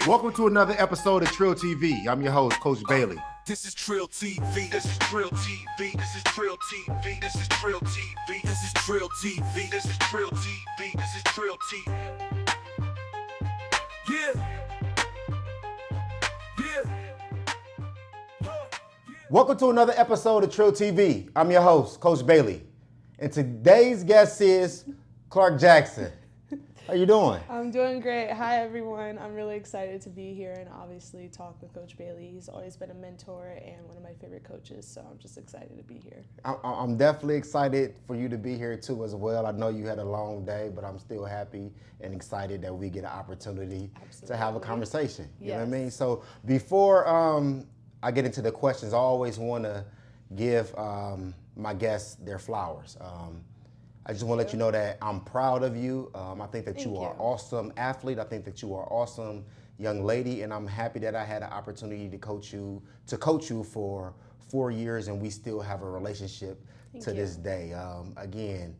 Welcome to another episode of TRILL TV. I'm your host, Coach Bailey. This is TRILL TV. This is TRILL TV. This is TRILL TV. This is TRILL TV. This is TRILL TV. This is TRILL TV. This is TRILL TV. Yeah. Welcome to another episode of TRILL TV. I'm your host, Coach Bailey. And today's guest is Clarke Jackson. How you doing? I'm doing great. Hi, everyone. I'm really excited to be here and obviously talk with Coach Bailey. He's always been a mentor and one of my favorite coaches, so I'm just excited to be here. I'm definitely excited for you to be here too as well. I know you had a long day, but I'm still happy and excited that we get an opportunity to have a conversation. You know what I mean? So before I get into the questions, I always want to give my guests their flowers. I just want to let you know that I'm proud of you. I think that you are an awesome athlete. I think that you are an awesome young lady, and I'm happy that I had an opportunity to coach you for 4 years, and we still have a relationship to this day. Again,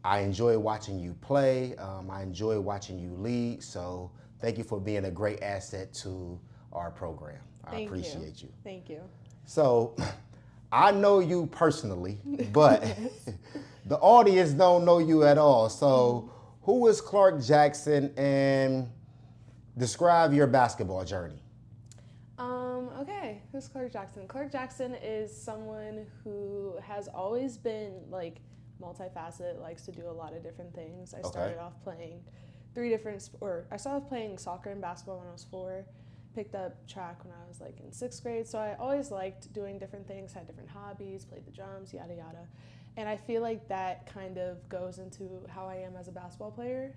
I enjoy watching you play. I enjoy watching you lead. So thank you for being a great asset to our program. I appreciate you. Thank you. So I know you personally, but the audience don't know you at all. So who is Clarke Jackson, and describe your basketball journey? Okay, who's Clarke Jackson? Clarke Jackson is someone who has always been like multifaceted, likes to do a lot of different things. I started off playing I started off playing soccer and basketball when I was 4. Picked up track when I was like in 6th grade, so I always liked doing different things, had different hobbies, played the drums, yada yada. And I feel like that kind of goes into how I am as a basketball player.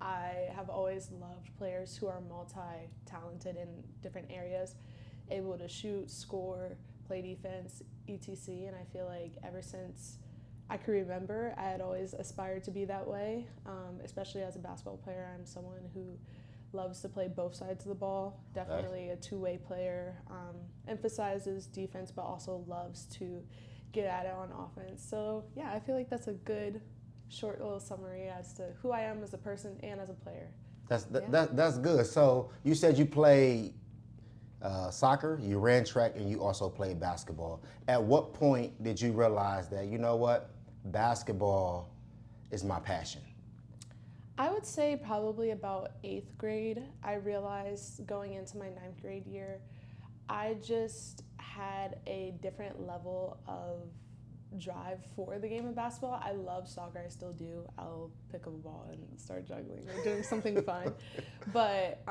I have always loved players who are multi-talented in different areas, able to shoot, score, play defense, etc. And I feel like ever since I can remember, I had always aspired to be that way, especially as a basketball player. I'm someone who loves to play both sides of the ball, definitely a two-way player, emphasizes defense but also loves to get at it on offense. So yeah, I feel like that's a good short little summary as to who I am as a person and as a player. That's good. So you said you played soccer, you ran track, and you also played basketball. At what point did you realize that, you know what, basketball is my passion? I would say probably about 8th grade. I realized going into my 9th grade year, I just had a different level of drive for the game of basketball. I love soccer, I still do. I'll pick up a ball and start juggling or doing something fun. But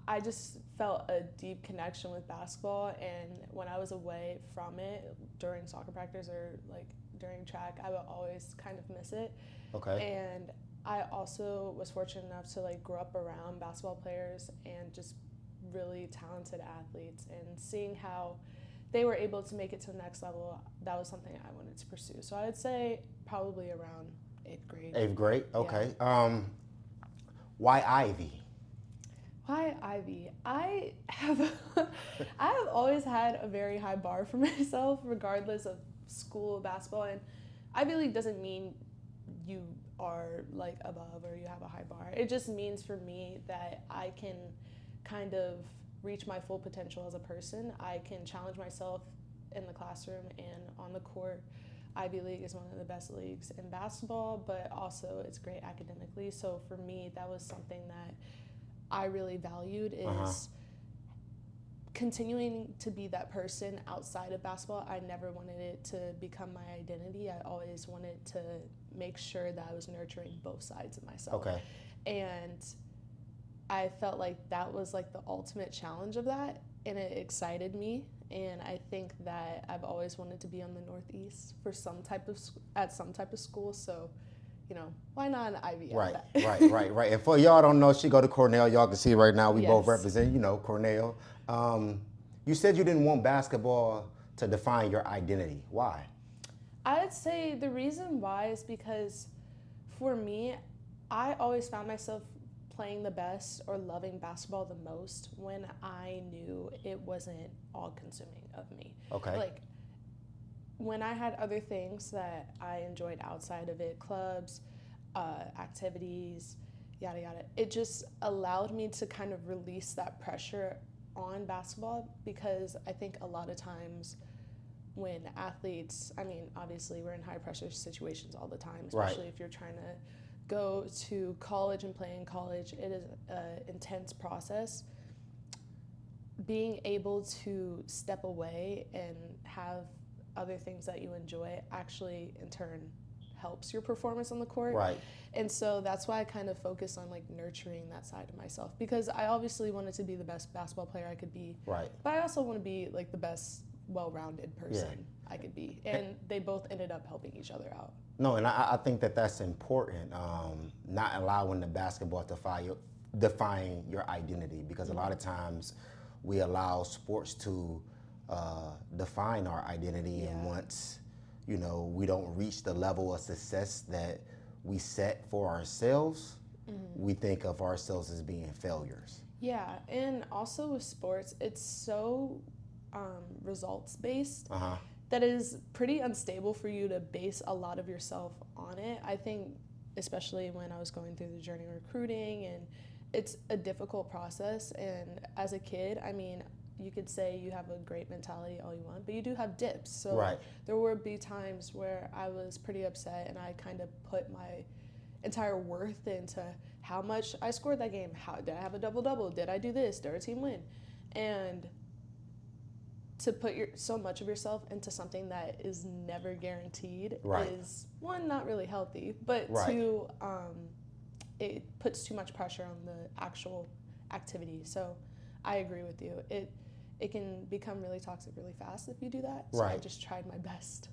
I just felt a deep connection with basketball, and when I was away from it during soccer practice or like during track, I would always kind of miss it. And I also was fortunate enough to like grow up around basketball players and just really talented athletes, and seeing how they were able to make it to the next level, that was something I wanted to pursue. So I would say probably around 8th grade. 8th grade, okay. Yeah. Why Ivy? Why Ivy? I have always had a very high bar for myself, regardless of school basketball. And Ivy League doesn't mean you are like above or you have a high bar. It just means for me that I can kind of reach my full potential as a person. I can challenge myself in the classroom and on the court. Ivy League is one of the best leagues in basketball, but also it's great academically. So for me, that was something that I really valued, is continuing to be that person outside of basketball. I never wanted it to become my identity. I always wanted to make sure that I was nurturing both sides of myself. And I felt like that was like the ultimate challenge of that, and it excited me. And I think that I've always wanted to be on the Northeast for at some type of school. So, you know, why not an Ivy? Right. And for y'all don't know, she go to Cornell. Y'all can see right now we both represent, Cornell. You said you didn't want basketball to define your identity. Why? I'd say the reason why is because for me, I always found myself playing the best or loving basketball the most when I knew it wasn't all consuming of me. Like when I had other things that I enjoyed outside of it, clubs, activities, yada yada. It just allowed me to kind of release that pressure on basketball, because I think a lot of times when athletes, I mean, obviously we're in high pressure situations all the time, especially if you're trying to go to college and play in college. It is an intense process. Being able to step away and have other things that you enjoy actually in turn helps your performance on the court. Right. And so that's why I kind of focus on like nurturing that side of myself, because I obviously wanted to be the best basketball player I could be. Right. But I also want to be like the best well-rounded person I could be. And they both ended up helping each other out. No, and I think that that's important, not allowing the basketball to define your identity, because a lot of times we allow sports to define our identity, and once, you know, we don't reach the level of success that we set for ourselves, we think of ourselves as being failures. Yeah, and also with sports, it's so results-based that is pretty unstable for you to base a lot of yourself on it. I think, especially when I was going through the journey of recruiting, and it's a difficult process. And as a kid, I mean, you could say you have a great mentality all you want, but you do have dips. So there would be times where I was pretty upset, and I kind of put my entire worth into how much I scored that game. How did I have a double-double? Did I do this? Did our team win? And to put so much of yourself into something that is never guaranteed is, one, not really healthy, but two, it puts too much pressure on the actual activity. So I agree with you. It can become really toxic really fast if you do that. So I just tried my best.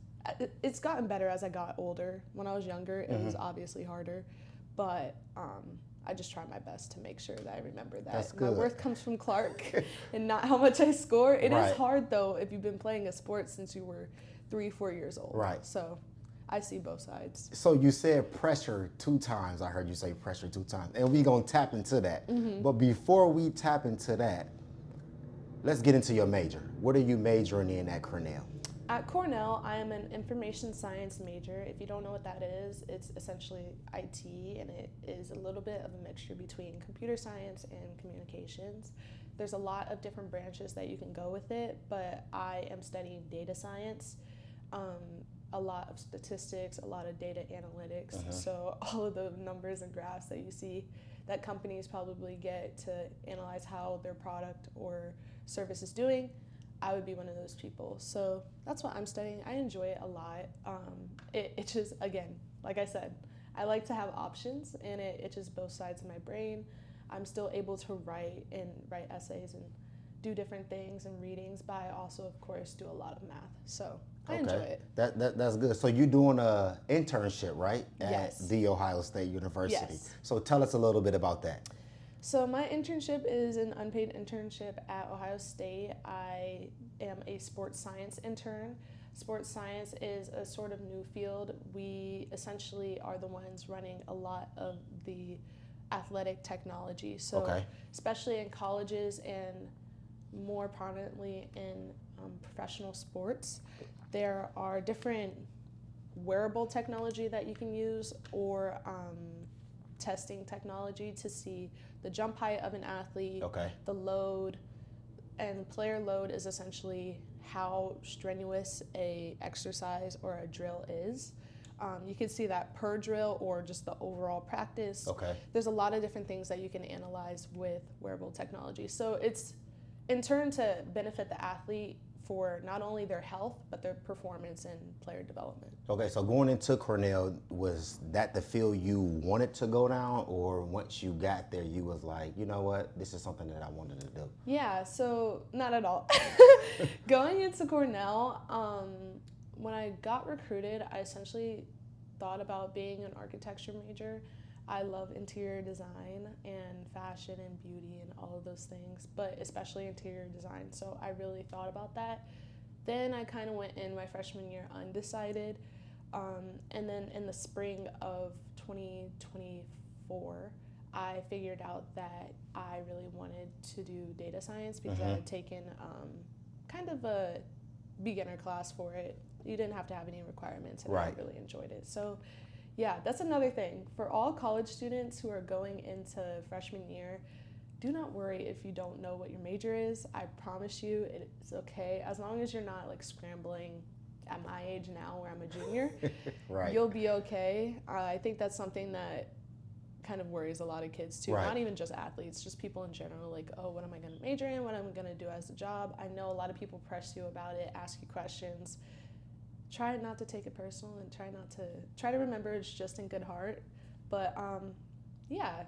It's gotten better as I got older. When I was younger, it was obviously harder, but I just try my best to make sure that I remember that my worth comes from Clarke and not how much I score. It is hard though if you've been playing a sport since you were 3-4 years old. Right. So I see both sides. So you said pressure 2 times. I heard you say pressure 2 times, and we're gonna tap into that. But before we tap into that, let's get into your major. What are you majoring in at Cornell? At Cornell, I am an information science major. If you don't know what that is, it's essentially IT, and it is a little bit of a mixture between computer science and communications. There's a lot of different branches that you can go with it, but I am studying data science, a lot of statistics, a lot of data analytics. So all of the numbers and graphs that you see that companies probably get to analyze how their product or service is doing, I would be one of those people. So that's what I'm studying. I enjoy it a lot. It just, again, like I said, I like to have options, and it itches both sides of my brain. I'm still able to write essays and do different things and readings, but I also, of course, do a lot of math. So I enjoy it. That's good. So you're doing an internship, right? At The Ohio State University. Yes. So tell us a little bit about that. So my internship is an unpaid internship at Ohio State. I am a sports science intern. Sports science is a sort of new field. We essentially are the ones running a lot of the athletic technology. So especially in colleges and more prominently in professional sports, there are different wearable technology that you can use, or testing technology to see the jump height of an athlete, the load, and player load is essentially how strenuous a exercise or a drill is. You can see that per drill or just the overall practice. There's a lot of different things that you can analyze with wearable technology. So it's in turn to benefit the athlete for not only their health, but their performance and player development. Okay, so going into Cornell, was that the field you wanted to go down, or once you got there, you was like, you know what, this is something that I wanted to do? Yeah, so not at all. Going into Cornell, when I got recruited, I essentially thought about being an architecture major. I love interior design and fashion and beauty and all of those things, but especially interior design. So I really thought about that. Then I kind of went in my freshman year undecided. And then in the spring of 2024, I figured out that I really wanted to do data science because I had taken kind of a beginner class for it. You didn't have to have any requirements, and I really enjoyed it. So Yeah, that's another thing. For all college students who are going into freshman year, do not worry if you don't know what your major is. I promise you it's okay. As long as you're not like scrambling at my age now where I'm a junior, Right. you'll be okay. I think that's something that kind of worries a lot of kids too. Right. Not even just athletes, just people in general. Like, oh, what am I going to major in? What am I going to do as a job? I know a lot of people press you about it, ask you questions. Try not to take it personal and try to remember it's just in good heart. But yeah,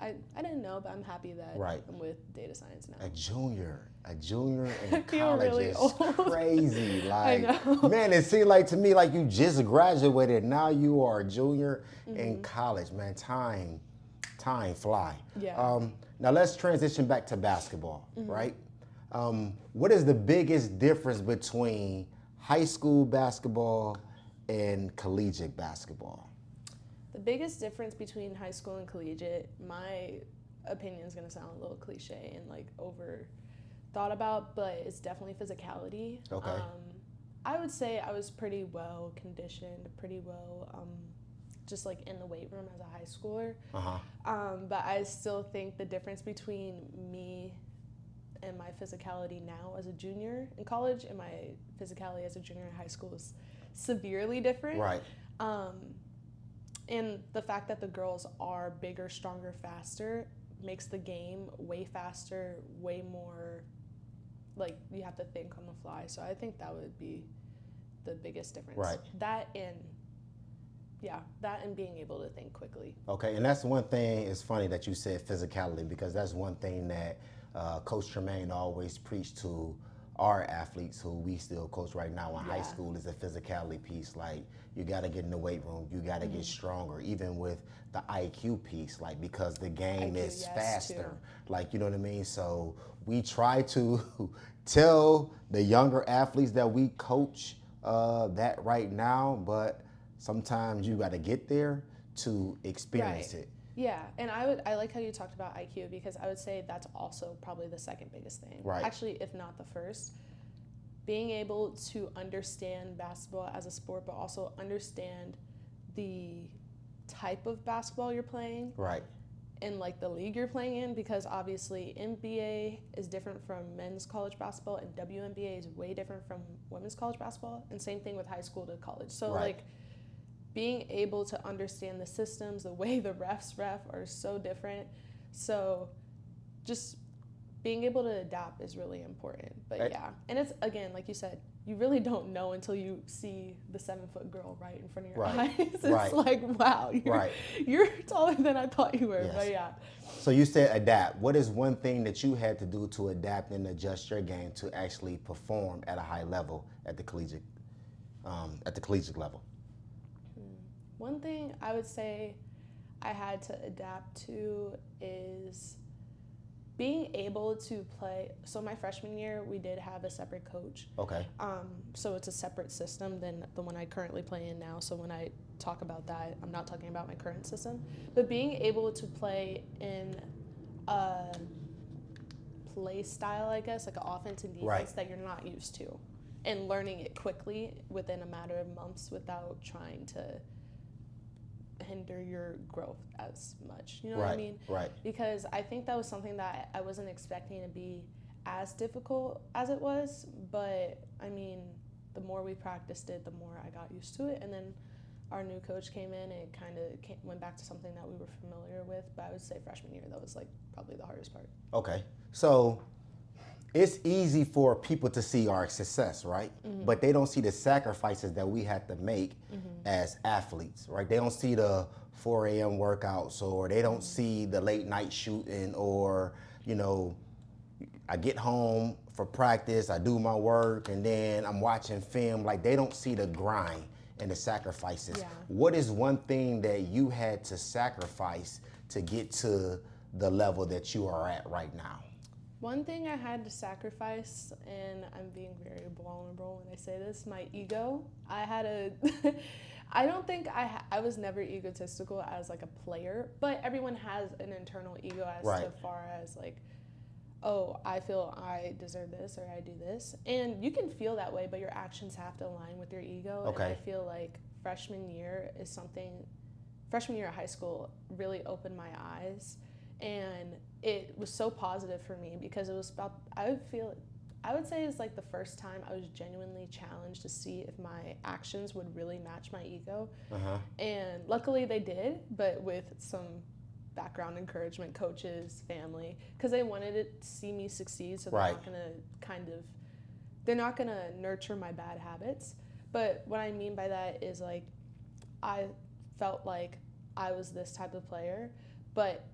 I didn't know, but I'm happy that Right. I'm with data science now. A junior in I feel college really is old. crazy. Like, know. man, it seemed like to me like you just graduated. Now you are a junior in college, man. Time fly. Yeah. Now let's transition back to basketball, right? What is the biggest difference between high school basketball and collegiate basketball? The biggest difference between high school and collegiate, my opinion is going to sound a little cliche and like over thought about, but it's definitely physicality. Okay. I would say I was pretty well conditioned, pretty well just like in the weight room as a high schooler. But I still think the difference between me and my physicality now as a junior in college and my physicality as a junior in high school is severely different. Right. And the fact that the girls are bigger, stronger, faster makes the game way faster, way more like you have to think on the fly. So I think that would be the biggest difference. Right. That and being able to think quickly. Okay, and that's one thing. It's funny that you said physicality because that's one thing that Coach Tremaine always preached to our athletes who we still coach right now in high school is the physicality piece. Like, you got to get in the weight room, you got to get stronger, even with the IQ piece, like, because the game IQ, is yes, faster. too. Like, you know what I mean? So we try to tell the younger athletes that we coach that right now, but sometimes you got to get there to experience it. Yeah, and I like how you talked about IQ because I would say that's also probably the second biggest thing. Right. Actually, if not the first. Being able to understand basketball as a sport, but also understand the type of basketball you're playing. Right. And like the league you're playing in, because obviously NBA is different from men's college basketball and WNBA is way different from women's college basketball, and same thing with high school to college. So Right. like being able to understand the systems, the way the refs ref are so different. So just being able to adapt is really important. But yeah, and it's, again, like you said, you really don't know until you see the 7-foot girl right in front of your Right. eyes. It's Right. like, wow, you're taller than I thought you were. Yes. But yeah. So you said adapt. What is one thing that you had to do to adapt and adjust your game to actually perform at a high level at the collegiate level? One thing I would say I had to adapt to is being able to play. So my freshman year, we did have a separate coach. Okay. So it's a separate system than the one I currently play in now. So when I talk about that, I'm not talking about my current system. But being able to play in a play style, I guess, like an offense and defense Right. that you're not used to, and learning it quickly within a matter of months without trying to hinder your growth as much. You know what I mean? Right. Because I think that was something that I wasn't expecting to be as difficult as it was. But I mean, the more we practiced it, the more I got used to it. And then our new coach came in and it kind of went back to something that we were familiar with. But I would say freshman year, that was like probably the hardest part. Okay. So it's easy for people to see our success, right? But they don't see the sacrifices that we had to make as athletes, right? They don't see the 4 a.m. workouts, or they don't see the late night shooting, or, you know, I get home for practice, I do my work, and then I'm watching film. Like, they don't see the grind and the sacrifices. Yeah. What is one thing that you had to sacrifice to get to the level that you are at right now? One thing I had to sacrifice, and I'm being very vulnerable when I say this, my ego. I don't think I was never egotistical as like a player, but everyone has an internal ego as to far as like, oh, I feel I deserve this or I do this. And you can feel that way, but your actions have to align with your ego. Okay. And I feel like freshman year of high school really opened my eyes, and it was so positive for me because it was about, I would say it's like the first time I was genuinely challenged to see if my actions would really match my ego. And luckily they did, but with some background encouragement, coaches, family, because they wanted to see me succeed, so they're not gonna nurture my bad habits. But what I mean by that is, like, I felt like I was this type of player, but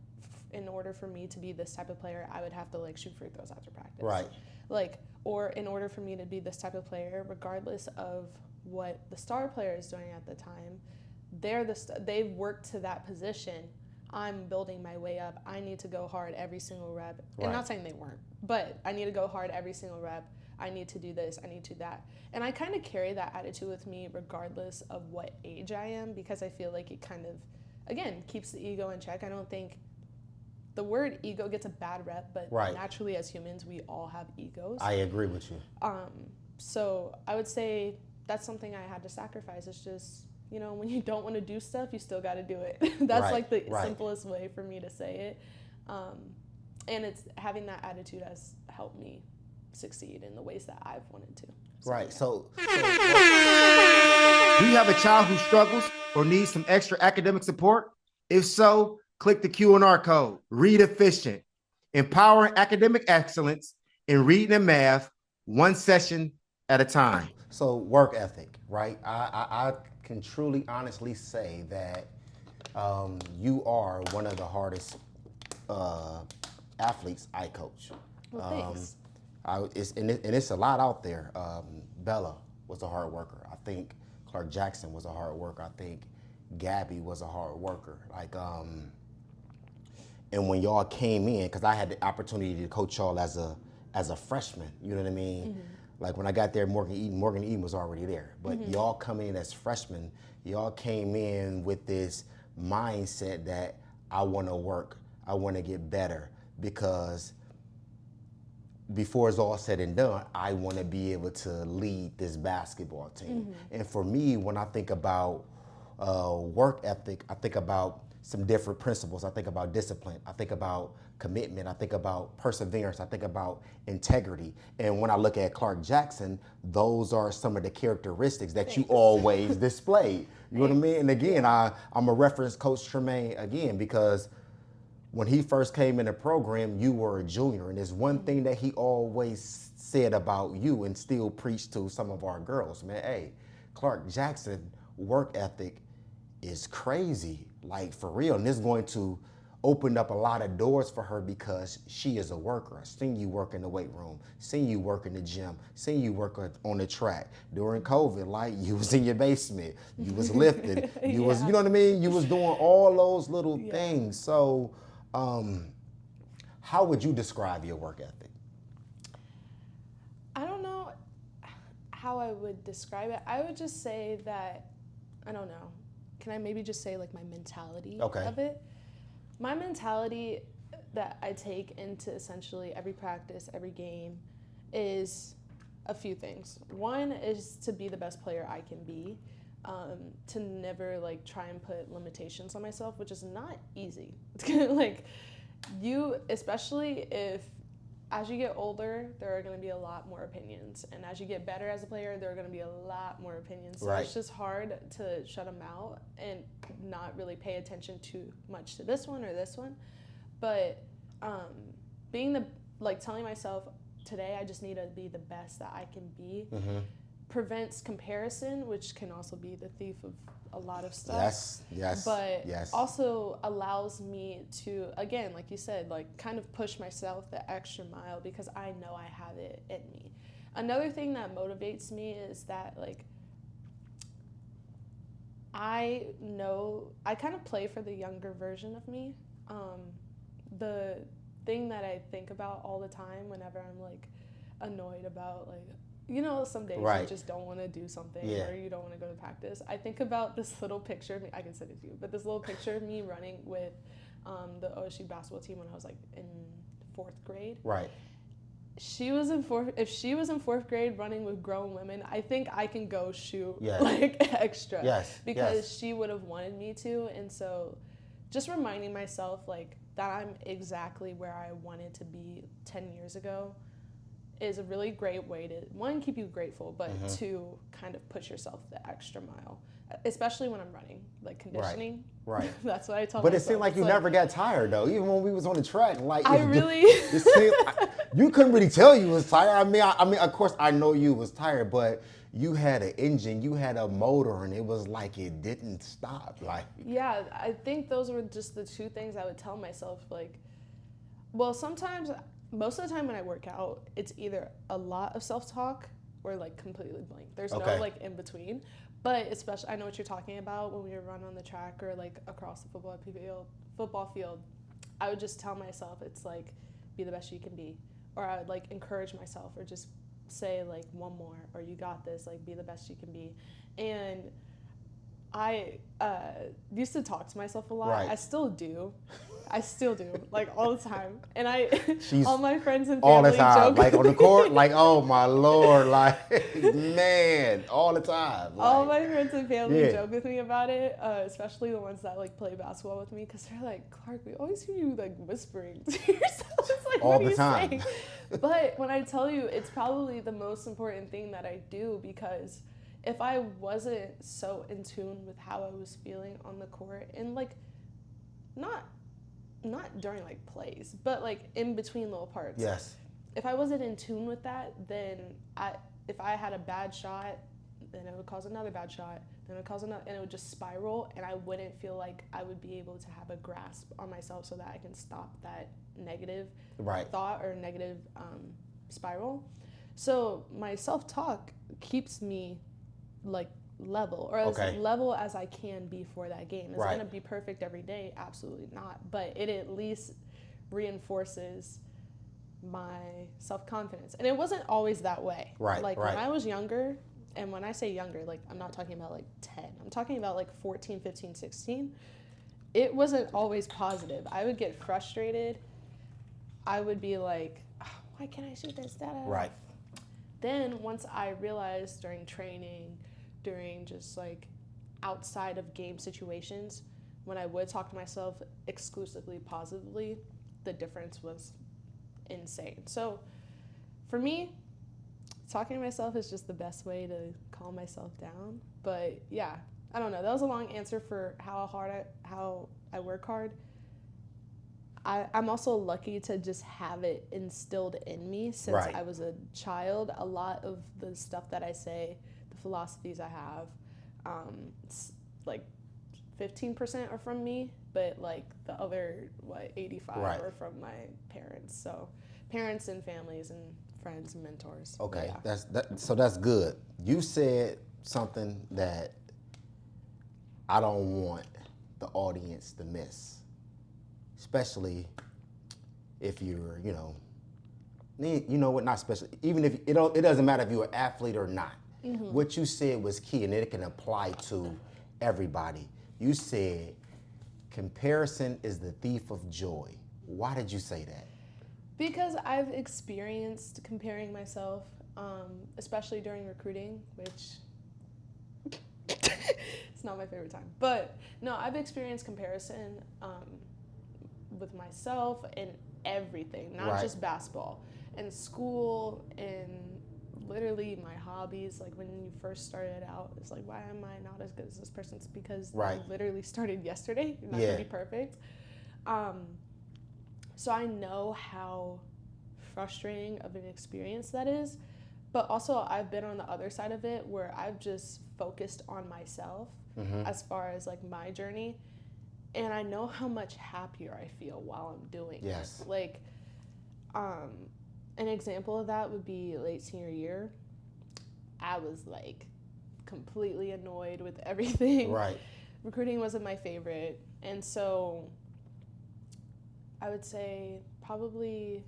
in order for me to be this type of player, I would have to like shoot free throws after practice. Right. Like, or in order for me to be this type of player, regardless of what the star player is doing at the time, they've worked to that position. I'm building my way up. I need to go hard every single rep. And not saying they weren't, but I need to go hard every single rep. I need to do this, I need to do that. And I kind of carry that attitude with me regardless of what age I am, because I feel like it kind of, again, keeps the ego in check. I don't think the word ego gets a bad rep, but naturally as humans, we all have egos. I agree with you. So I would say that's something I had to sacrifice. It's just, you know, when you don't want to do stuff, you still got to do it. That's like the simplest way for me to say it. And it's having that attitude has helped me succeed in the ways that I've wanted to. So, Do you have a child who struggles or needs some extra academic support? If so, click the Q&R code. Read Efficient, empowering academic excellence in reading and math, one session at a time. So work ethic, right? I can truly, honestly say that you are one of the hardest athletes I coach. Well, thanks. It's a lot out there. Bella was a hard worker. I think Clarke Jackson was a hard worker. I think Gabby was a hard worker. And when y'all came in, because I had the opportunity to coach y'all as a freshman, you know what I mean? Mm-hmm. Like when I got there, Morgan Eden was already there. But y'all coming in as freshmen, y'all came in with this mindset that I want to work, I want to get better, because before it's all said and done, I want to be able to lead this basketball team. And for me, when I think about work ethic, I think about some different principles. I think about discipline. I think about commitment. I think about perseverance. I think about integrity. And when I look at Clarke Jackson, those are some of the characteristics that you always displayed. You know what I mean? And again, I'm a reference Coach Tremaine again, because when he first came in the program, you were a junior, and there's one thing that he always said about you and still preached to some of our girls, man, hey, Clarke Jackson work ethic is crazy, like for real, and this is going to open up a lot of doors for her because she is a worker. I've seen you work in the weight room, seen you work in the gym, seen you work on the track. During COVID, like you was in your basement, you was lifting, you was, you know what I mean? You was doing all those little things. So, how would you describe your work ethic? I don't know how I would describe it. I would just say that, I don't know. Can I maybe just say like my mentality of it? My mentality that I take into essentially every practice, every game is a few things. One is to be the best player I can be, to never like try and put limitations on myself, which is not easy. Like you, especially if as you get older, there are going to be a lot more opinions, and as you get better as a player, there are going to be a lot more opinions. So it's just hard to shut them out and not really pay attention too much to this one or this one. But telling myself today I just need to be the best that I can be prevents comparison, which can also be the thief of a lot of stuff. But also allows me to, again, like you said, like kind of push myself the extra mile because I know I have it in me. Another thing that motivates me is that like I know I kind of play for the younger version of me. The thing that I think about all the time whenever I'm like annoyed about like, you know, some days you just don't want to do something or you don't want to go to practice. I think about this little picture of me, I can send it to you, but this little picture of me running with the OSU basketball team when I was like in 4th grade. she was in if she was in 4th grade running with grown women, I think I can go shoot Yes. like extra. Yes. Because yes. she would have wanted me to. And so just reminding myself like that I'm exactly where I wanted to be 10 years ago is a really great way to, one, keep you grateful, but two, kind of push yourself the extra mile, especially when I'm running, like conditioning. Right. That's what I tell But myself. it seemed like It's you never got tired though, even when we was on the track. Like I really. it seemed, you couldn't really tell you was tired. I mean, of course I know you was tired, but you had an engine, you had a motor, and it was like it didn't stop. Like Yeah, I think those were just the two things I would tell myself. Like, well, sometimes, most of the time when I work out, it's either a lot of self-talk or like completely blank. There's no Okay. like in between. But especially, I know what you're talking about when we run on the track or like across the football field. I would just tell myself, it's like, be the best you can be. Or I would like encourage myself or just say like one more, or you got this, like be the best you can be. And I used to talk to myself a lot. Right. I still do, like all the time. And She's all my friends and all family the time, joke. like on the court, like oh my Lord, like man, all the time. Like, All my friends and family Yeah. joke with me about it, especially the ones that like play basketball with me, because they're like, Clarke, we always hear you like whispering to yourself. It's like, All what are the you time. saying? But when I tell you, it's probably the most important thing that I do, because if I wasn't so in tune with how I was feeling on the court, and like not during like plays, but like in between little parts. yes, If I wasn't in tune with that, then if I had a bad shot, then it would cause another bad shot, then it would cause another, and it would just spiral, and I wouldn't feel like I would be able to have a grasp on myself so that I can stop that negative right, thought or negative spiral. So my self-talk keeps me like level, or as Okay. level as I can be for that game. Is it Right. going to be perfect every day? Absolutely not. But it at least reinforces my self-confidence. And it wasn't always that way. Right, Like right. when I was younger, and when I say younger, like I'm not talking about like 10. I'm talking about like 14, 15, 16. It wasn't always positive. I would get frustrated. I would be like, oh, why can't I shoot this? Da-da-da. right, Then once I realized during training, during just like outside of game situations, when I would talk to myself exclusively positively, the difference was insane. So for me, talking to myself is just the best way to calm myself down. But yeah, I don't know. That was a long answer for how I work hard. I'm also lucky to just have it instilled in me since Right. I was a child. A lot of the stuff that I say, the philosophies I have, it's like 15% are from me, but like the other 85 Right. are from my parents. So parents and families and friends and mentors. okay. Yeah. So that's good. You said something that I don't want the audience to miss. Especially if you're, you know what, not especially, even if it doesn't matter if you're an athlete or not. Mm-hmm. What you said was key, and it can apply to everybody. You said comparison is the thief of joy. Why did you say that? Because I've experienced comparing myself, especially during recruiting, which it's not my favorite time. But no, I've experienced comparison with myself in everything, not Right. just basketball, in school, in literally my hobbies. Like when you first started out, it's like, why am I not as good as this person? It's because Right. you literally started yesterday. You're not Yeah. gonna be perfect. So I know how frustrating of an experience that is, but also I've been on the other side of it where I've just focused on myself as far as like my journey, and I know how much happier I feel while I'm doing Yes. it. Like, an example of that would be late senior year. I was like completely annoyed with everything. Right. Recruiting wasn't my favorite, and so I would say probably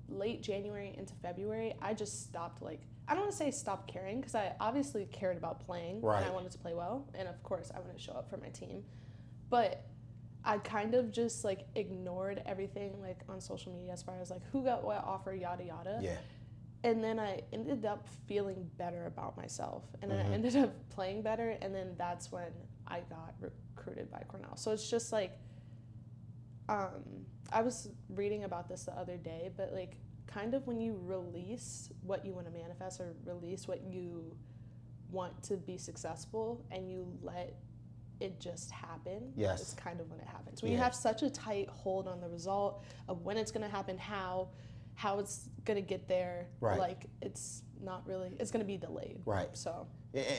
late January into February, I just stopped, like, I don't want to say stopped caring, because I obviously cared about playing, Right. and I wanted to play well, and of course I wanted to show up for my team, but I kind of just like ignored everything like on social media as far as like who got what offer, yada yada. Yeah. And then I ended up feeling better about myself, and then I ended up playing better, and then that's when I got recruited by Cornell. So it's just like, I was reading about this the other day, but like kind of when you release what you want to manifest or release what you want to be successful and you let it just happen, Yes. it's kind of when it happens. When you have such a tight hold on the result of when it's going to happen, how it's going to get there, Right. like it's not really, it's going to be delayed. Right. So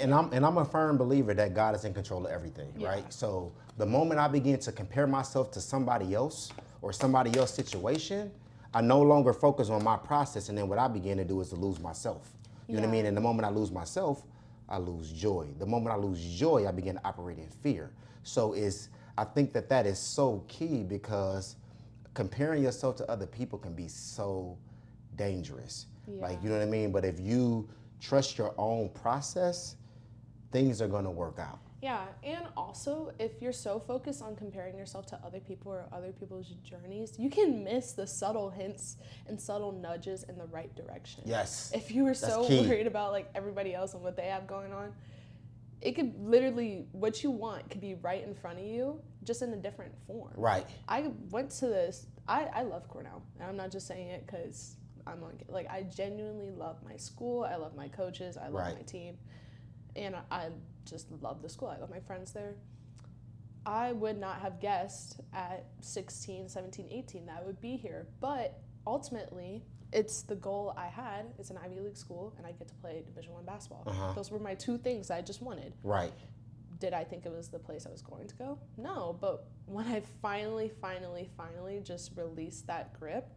And I'm a firm believer that God is in control of everything, right? So the moment I begin to compare myself to somebody else or somebody else's situation, I no longer focus on my process, and then what I begin to do is to lose myself. You know what I mean? And the moment I lose myself, I lose joy. The moment I lose joy, I begin to operate in fear. So I think that is so key, because comparing yourself to other people can be so dangerous. Like, you know what I mean? But if you trust your own process, things are gonna work out. yeah, and also if you're so focused on comparing yourself to other people or other people's journeys, you can miss the subtle hints and subtle nudges in the right direction. Yes. If you were That's so key. worried about like everybody else and what they have going on, it could literally, what you want could be right in front of you, just in a different form. Right. I went to this, I love Cornell, and I'm not just saying it because I'm on, like I genuinely love my school, I love my coaches, I love my team, and I just love the school, I love my friends there. I would not have guessed at 16, 17, 18 that I would be here, but ultimately it's the goal I had. It's an Ivy League school, and I get to play Division I basketball. Those were my two things I just wanted. Right. Did I think it was the place I was going to go? No, but when I finally just released that grip,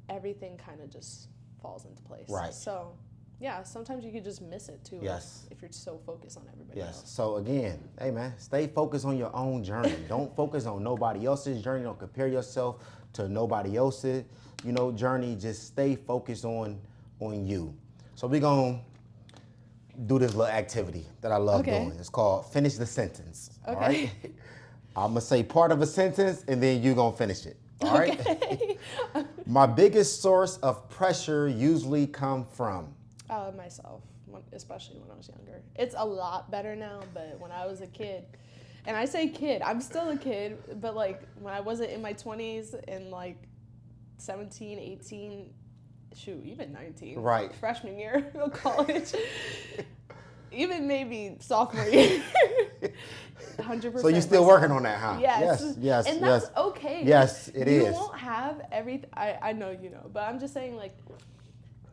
everything kind of just falls into place. Right. So, yeah, sometimes you could just miss it too. Yes. If you're so focused on everybody Yes. else. So again, hey man, stay focused on your own journey. Don't focus on nobody else's journey. Don't compare yourself to nobody else's, journey. Just stay focused on you. So we're gonna do this little activity that I love doing. It's called finish the sentence. All right. I'm gonna say part of a sentence and then you're gonna finish it. All right. Okay. My biggest source of pressure usually come from Myself, especially when I was younger. It's a lot better now, but when I was a kid, and I say kid, I'm still a kid, but like when I wasn't in my 20s and like 17, 18, shoot, even 19. Right. Freshman year of college. Even maybe sophomore year. 100%. So you're still working on that, huh? Yes. Yes. And that's okay. Yes, it is. You won't have everything. I know you know, but I'm just saying, like,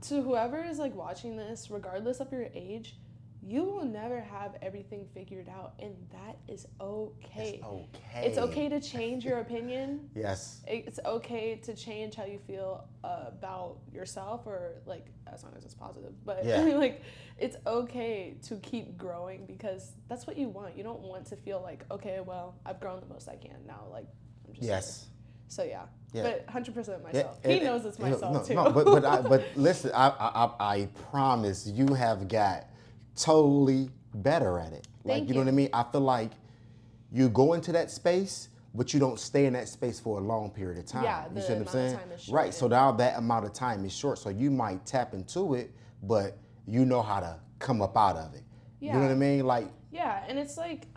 to whoever is like watching this, regardless of your age, you will never have everything figured out, and that is okay. It's okay. It's okay to change your opinion. Yes. It's okay to change how you feel about yourself, or like as long as it's positive. But Yeah. like, it's okay to keep growing, because that's what you want. You don't want to feel like, okay, well, I've grown the most I can now. Like, I'm just Yes. here. So yeah. Yeah. But 100% myself. Yeah, He knows it's myself too. No, but listen, I promise you have got totally better at it. Like, Thank you know you. what I mean? I feel like you go into that space, but you don't stay in that space for a long period of time. Yeah, You the see what I'm amount of saying? time is Right. So shortened. now that amount of time is short. So you might tap into it, but you know how to come up out of it. You know Yeah. what I mean? Like, Yeah, and it's like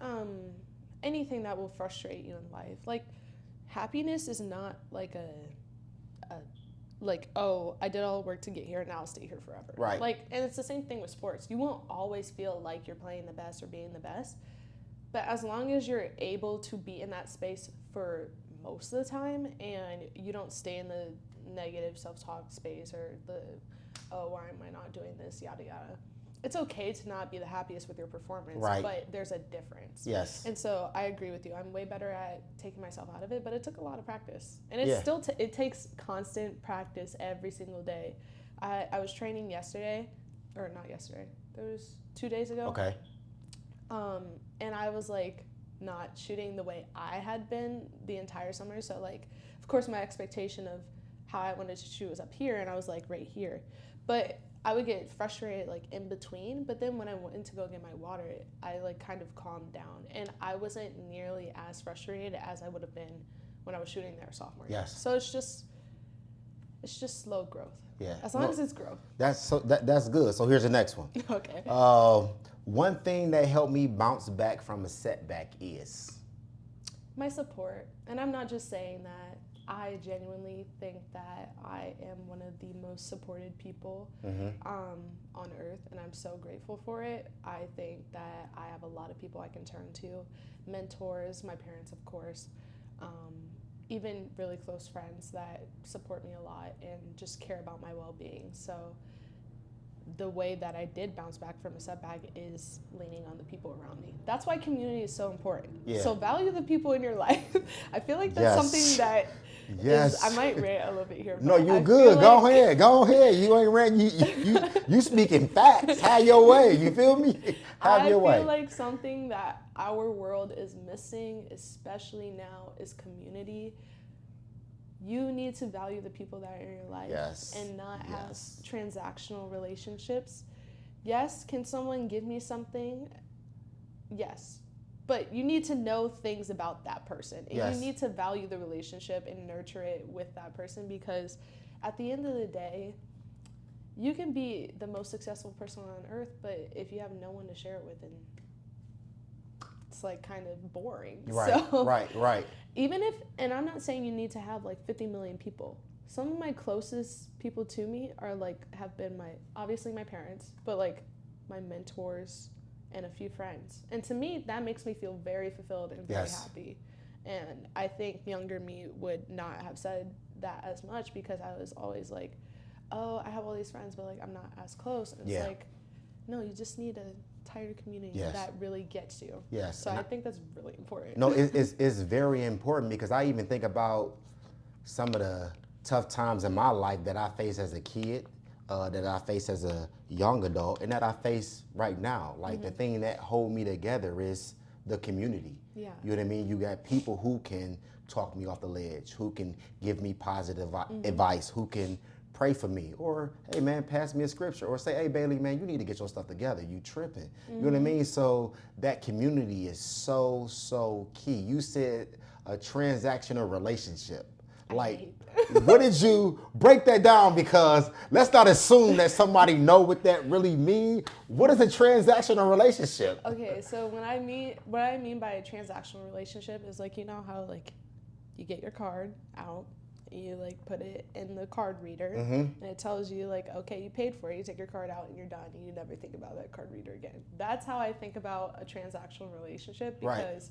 anything that will frustrate you in life. Like, happiness is not like like, oh, I did all the work to get here and now I'll stay here forever. Right. Like, and it's the same thing with sports. You won't always feel like you're playing the best or being the best, but as long as you're able to be in that space for most of the time and you don't stay in the negative self-talk space or the, oh, why am I not doing this, yada yada. It's okay to not be the happiest with your performance, Right. but there's a difference. yes. And so I agree with you. I'm way better at taking myself out of it, but it took a lot of practice. And it's Yeah. still, it takes constant practice every single day. I was training yesterday, or not yesterday, there was 2 days ago. Okay. And I was like not shooting the way I had been the entire summer. So like, of course my expectation of how I wanted to shoot was up here, and I was like right here. But I would get frustrated like in between, but then when I went to go get my water, I like kind of calmed down, and I wasn't nearly as frustrated as I would have been when I was shooting there sophomore year. Yes. So it's just slow growth. Yeah. As long as it's growth. That's good. So here's the next one. Okay. One thing that helped me bounce back from a setback is My support. And I'm not just saying that. I genuinely think that I am one of the most supported people on earth, and I'm so grateful for it. I think that I have a lot of people I can turn to, mentors, my parents, of course, even really close friends that support me a lot and just care about my well-being. So the way that I did bounce back from a setback is leaning on the people around me. That's why community is so important. Yeah. So value the people in your life. I feel like that's something that Yes. I might rant a little bit here. No, but you're I good. feel Go ahead. You ain't ranting. You speaking facts. Have your way. You feel me? Have your way. I feel like something that our world is missing, especially now, is community. You need to value the people that are in your life and not have transactional relationships. Yes, can someone give me something? Yes. But you need to know things about that person. And you need to value the relationship and nurture it with that person, because at the end of the day, you can be the most successful person on earth, but if you have no one to share it with, then it's like kind of boring. Right, so, right. Even if, and I'm not saying you need to have like 50 million people. Some of my closest people to me are like, have been obviously my parents, but like my mentors and a few friends. And to me, that makes me feel very fulfilled and very happy. And I think younger me would not have said that as much, because I was always like, oh, I have all these friends, but like I'm not as close. And it's like, no, you just need a tighter community that really gets you. Yes. So I think that's really important. No, it's very important, because I even think about some of the tough times in my life that I faced as a kid, that I face as a young adult, and that I face right now. Like the thing that hold me together is the community. Yeah. You know what I mean? You got people who can talk me off the ledge, who can give me positive advice, who can pray for me, or hey man, pass me a scripture, or say, hey Bailey, man, you need to get your stuff together. You tripping. You know what I mean? So that community is so key. You said a transactional relationship. Like, what did you break that down? Because let's not assume that somebody know what that really mean. What is a transactional relationship? Okay, so what I mean by a transactional relationship is like, you know how like you get your card out, you like put it in the card reader, and it tells you like, okay, you paid for it, you take your card out and you're done, and you never think about that card reader again. That's how I think about a transactional relationship, because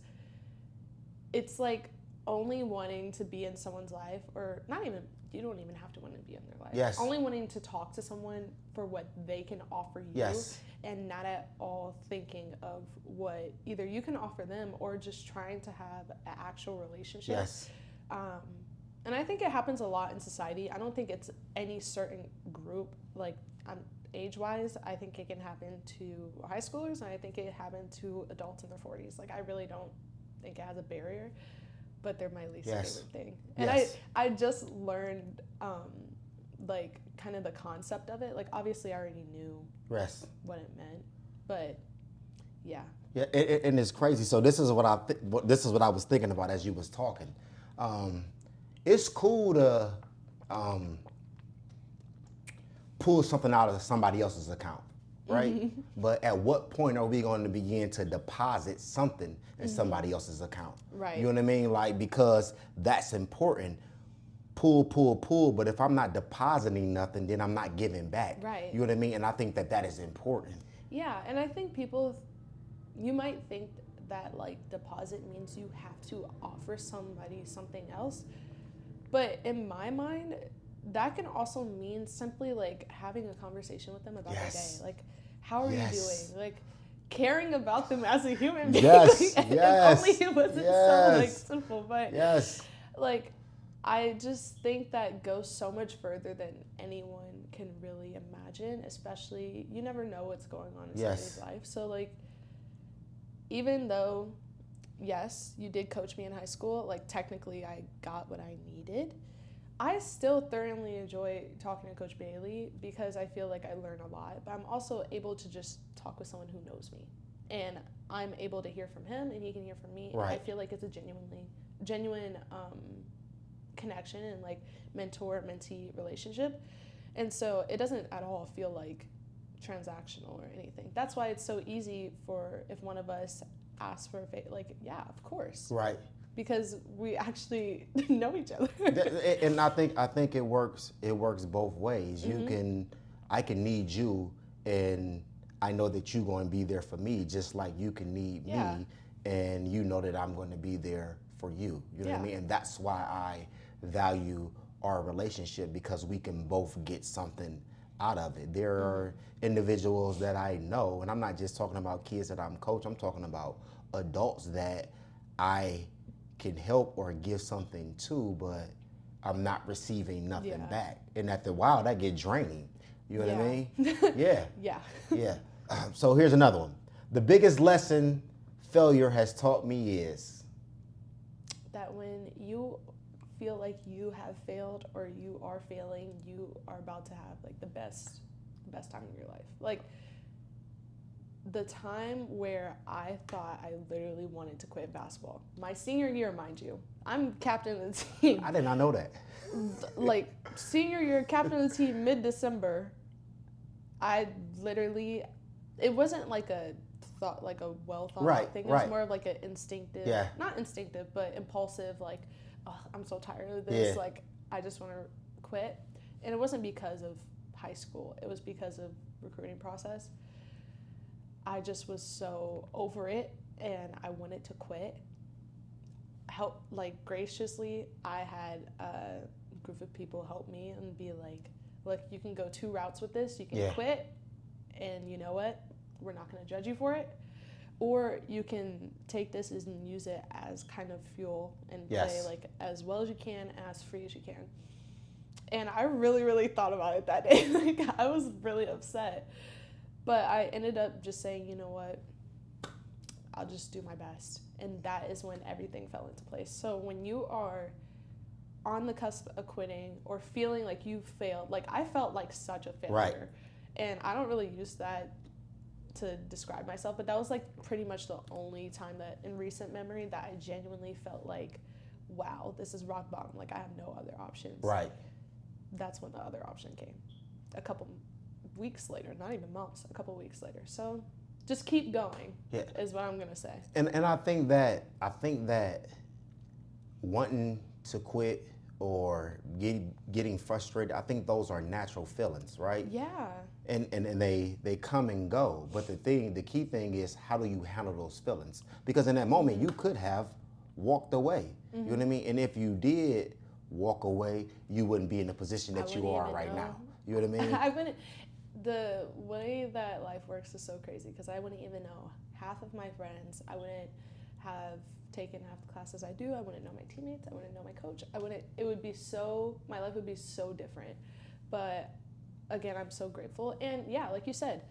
it's like only wanting to be in someone's life, or not even, you don't even have to want to be in their life. Yes. Only wanting to talk to someone for what they can offer you, and not at all thinking of what either you can offer them, or just trying to have an actual relationship. Yes. And I think it happens a lot in society. I don't think it's any certain group, like age-wise. I think it can happen to high schoolers, and I think it happened to adults in their 40s. Like, I really don't think it has a barrier, but they're my least favorite thing. And I just learned, like, kind of the concept of it. Like, obviously, I already knew what it meant, but yeah. Yeah, and it's crazy. So this is what I was thinking about as you was talking. It's cool to pull something out of somebody else's account, right? But at what point are we going to begin to deposit something in somebody else's account? Right. You know what I mean? Like, because that's important. Pull. But if I'm not depositing nothing, then I'm not giving back. Right. You know what I mean? And I think that is important. Yeah, and I think you might think that like deposit means you have to offer somebody something else. But in my mind, that can also mean simply like having a conversation with them about their day. Like, how are you doing? Like, caring about them as a human being. Yes. If only it wasn't so like simple. But like, I just think that goes so much further than anyone can really imagine. Especially, you never know what's going on in somebody's life. So like, even though, yes, you did coach me in high school, like technically I got what I needed. I still thoroughly enjoy talking to Coach Bailey because I feel like I learn a lot, but I'm also able to just talk with someone who knows me. And I'm able to hear from him and he can hear from me. Right. And I feel like it's a genuine connection and like mentor-mentee relationship. And so it doesn't at all feel like transactional or anything. That's why it's so easy for if one of us asks for a favor, like, yeah, of course. Right. Because we actually know each other. And I think it works both ways. I can need you, and I know that you're going to be there for me, just like you can need me, and you know that I'm going to be there for you. You know what I mean? And that's why I value our relationship, because we can both get something out of it. There are individuals that I know, and I'm not just talking about kids that I'm coaching, I'm talking about adults that I can help or give something to, but I'm not receiving nothing back. And after a while, that get draining. You know what I mean? Yeah. Yeah. So here's another one. The biggest lesson failure has taught me is that when you feel like you have failed or you are failing, you are about to have like the best time of your life. Like the time where I thought I literally wanted to quit basketball. My senior year, mind you. I'm captain of the team. I did not know that. Like senior year, captain of the team, mid-December. I literally, it wasn't like a thought, like a well thought out thing. It was more of like an instinctive, not instinctive, but impulsive, like, oh, I'm so tired of this. Like, I just want to quit. And it wasn't because of high school. It was because of recruiting process. I just was so over it and I wanted to quit. Graciously, I had a group of people help me and be like, look, you can go two routes with this. You can quit, and you know what? We're not going to judge you for it. Or you can take this and use it as kind of fuel and play like as well as you can, as free as you can. And I really, really thought about it that day. Like, I was really upset. But I ended up just saying, you know what? I'll just do my best. And that is when everything fell into place. So when you are on the cusp of quitting or feeling like you failed, like I felt like such a failure. Right. And I don't really use that to describe myself, but that was like pretty much the only time that in recent memory that I genuinely felt like, wow, this is rock bottom. Like I have no other options. Right. That's when the other option came. A couple weeks later, not even months, a couple weeks later. So just keep going is what I'm gonna say. And I think that wanting to quit or getting frustrated, I think those are natural feelings, right? Yeah. And they come and go. But the key thing is, how do you handle those feelings? Because in that moment you could have walked away. You know what I mean? And if you did walk away, you wouldn't be in the position that you are right now. You know what I mean? I wouldn't. The way that life works is so crazy because I wouldn't even know half of my friends. I wouldn't have taken half the classes I do. I wouldn't know my teammates. I wouldn't know my coach. It would be so, my life would be so different. But again, I'm so grateful. And yeah, like you said,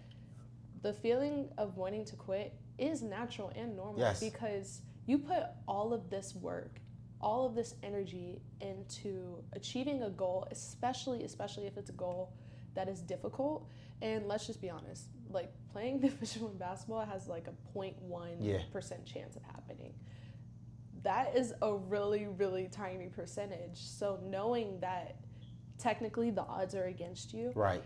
the feeling of wanting to quit is natural and normal because you put all of this work, all of this energy into achieving a goal, especially if it's a goal that is difficult. And let's just be honest, like playing Division I basketball has like a 0.1% chance of happening. That is a really, really tiny percentage. So knowing that technically the odds are against you, right,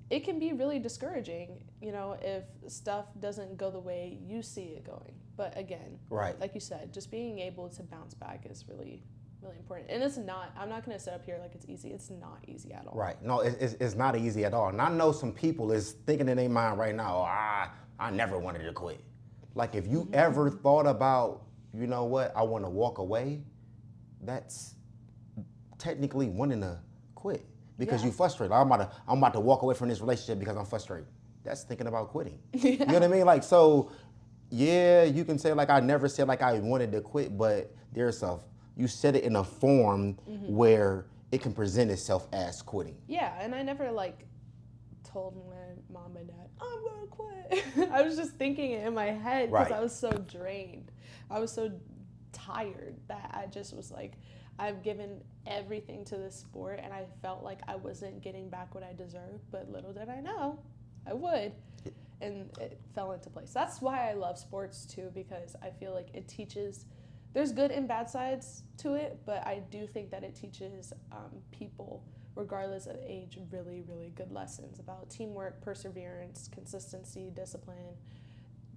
it can be really discouraging, you know, if stuff doesn't go the way you see it going. But again, like you said, just being able to bounce back is really, really important. And it's not, I'm not going to sit up here like it's easy. It's not easy at all. Right. No, it's not easy at all. And I know some people is thinking in their mind right now, I never wanted to quit. Like if you ever thought about, you know what, I want to walk away, that's technically wanting to quit because you're frustrated. I'm about to walk away from this relationship because I'm frustrated. That's thinking about quitting. You know what I mean? Like, so yeah, you can say like, I never said like I wanted to quit, but you said it in a form where it can present itself as quitting. Yeah, and I never like told my mom and dad, I'm gonna quit. I was just thinking it in my head because I was so drained. I was so tired that I just was like, I've given everything to this sport, and I felt like I wasn't getting back what I deserved, but little did I know I would, and it fell into place. That's why I love sports too, because I feel like it teaches, there's good and bad sides to it, but I do think that it teaches people, regardless of age, really, really good lessons about teamwork, perseverance, consistency, discipline,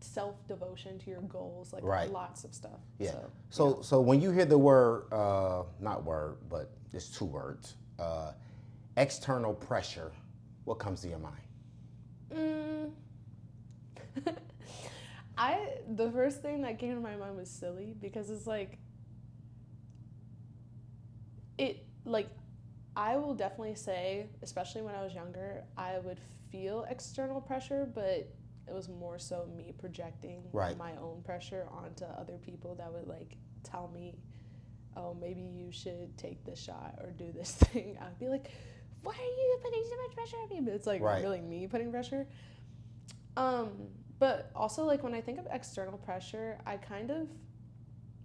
self-devotion to your goals, like lots of stuff. Yeah. So when you hear the word, but it's 2 words, external pressure, what comes to your mind? The first thing that came to my mind was silly, because it's like, I will definitely say, especially when I was younger, I would feel external pressure, but it was more so me projecting my own pressure onto other people that would like tell me, oh, maybe you should take this shot or do this thing. I'd be like, why are you putting so much pressure on me? But it's like really me putting pressure. But also, like, when I think of external pressure,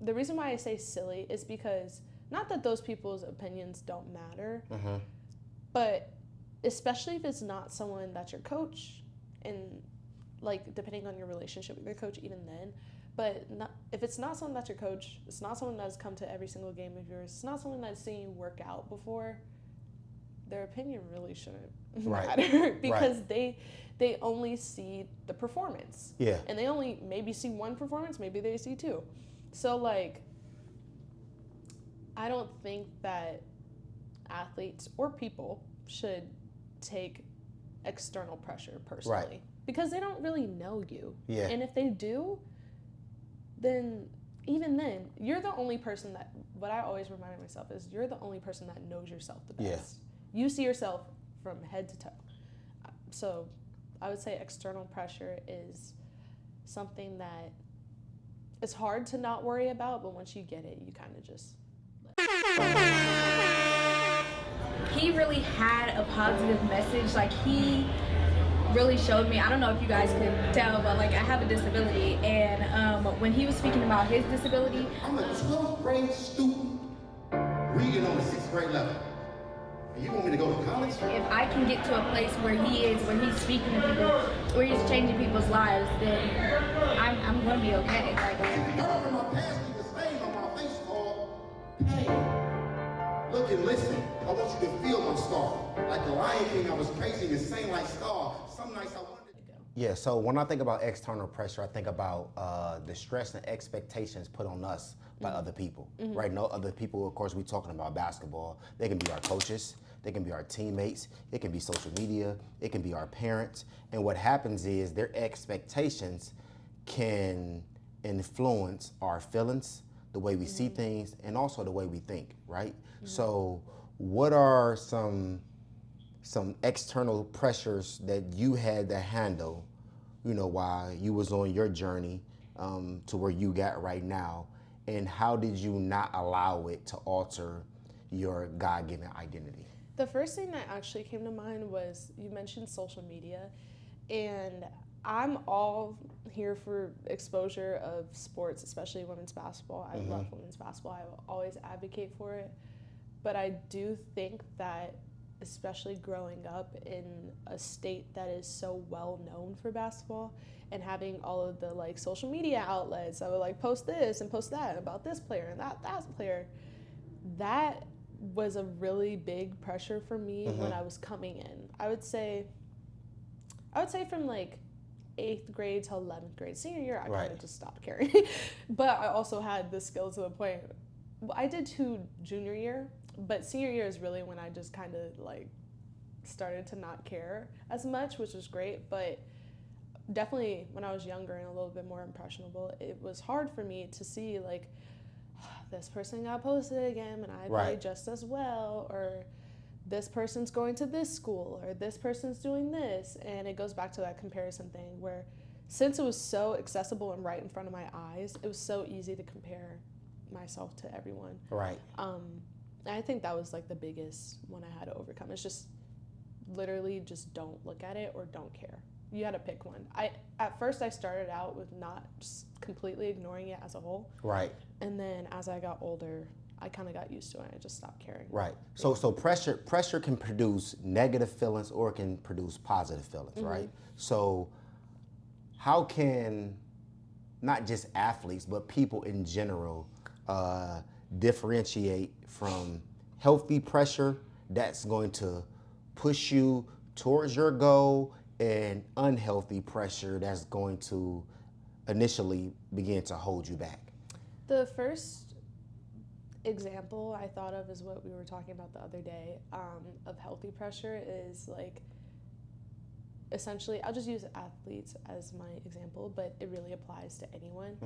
the reason why I say silly is because, not that those people's opinions don't matter, but especially if it's not someone that's your coach, and like, depending on your relationship with your coach even then, but if it's not someone that's your coach, it's not someone that's come to every single game of yours, it's not someone that's seen you work out before, their opinion really shouldn't matter, because they only see the performance. Yeah. And they only maybe see one performance, maybe they see 2. So like, I don't think that athletes or people should take external pressure personally, because they don't really know you. Yeah. And if they do, then even then, you're the only person that, what I always remind myself is, you're the only person that knows yourself the best. Yeah. You see yourself from head to toe. So I would say external pressure is something that is hard to not worry about, but once you get it, you kind of just... He really had a positive message. Like, he really showed me, I don't know if you guys could tell, but like, I have a disability, and when he was speaking about his disability... I'm a 12th grade student reading on the 6th grade level. And you want me to go to college? If I can get to a place where he is, where he's speaking to people, where he's changing people's lives, then I'm gonna be okay. Like, girl in my past with the stain on my face called pain. Look and listen. I want you to feel my scar. Like the Lion King, I was praising the same like scar. Some nights I wanted to go. Yeah, so when I think about external pressure, I think about the stress and expectations put on us by other people, right? No other people, of course, we're talking about basketball. They can be our coaches, they can be our teammates, it can be social media, it can be our parents. And what happens is their expectations can influence our feelings, the way we see things, and also the way we think, right? So what are some external pressures that you had to handle, you know, while you was on your journey to where you got right now, and how did you not allow it to alter your God-given identity? The first thing that actually came to mind was, you mentioned social media, and I'm all here for exposure of sports, especially women's basketball. I love women's basketball. I will always advocate for it. But I do think that, especially growing up in a state that is so well known for basketball, and having all of the like social media outlets that would like post this and post that about this player and that player, that was a really big pressure for me when I was coming in. I would say from like 8th grade to 11th grade. Senior year, I kind of just stopped caring. But I also had the skill to the point. I did 2 junior year, but senior year is really when I just kind of like started to not care as much, which was great. But definitely when I was younger and a little bit more impressionable, it was hard for me to see like, this person got posted again and I played just as well, or this person's going to this school, or this person's doing this. And it goes back to that comparison thing where, since it was so accessible and right in front of my eyes, it was so easy to compare myself to everyone. Right. I think that was like the biggest one I had to overcome. It's just literally just don't look at it or don't care. You had to pick one. At first I started out with not just completely ignoring it as a whole. Right. And then as I got older, I kind of got used to it. I just stopped caring. Right. So pressure can produce negative feelings or it can produce positive feelings, right? So how can not just athletes but people in general differentiate from healthy pressure that's going to push you towards your goal and unhealthy pressure that's going to initially begin to hold you back? The first example I thought of is what we were talking about the other day of healthy pressure is like, essentially, I'll just use athletes as my example, but it really applies to anyone.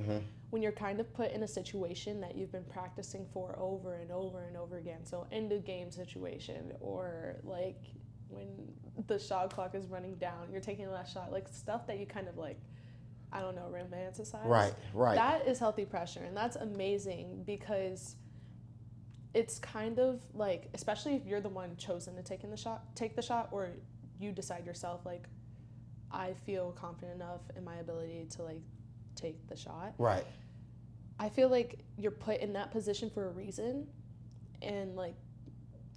When you're kind of put in a situation that you've been practicing for over and over and over again, so end of game situation, or like when the shot clock is running down, you're taking the last shot, like stuff that you kind of like, I don't know, romanticize. Right. That is healthy pressure, and that's amazing because it's kind of like, especially if you're the one chosen to take the shot, or you decide yourself, like, I feel confident enough in my ability to like take the shot. Right. I feel like you're put in that position for a reason, and like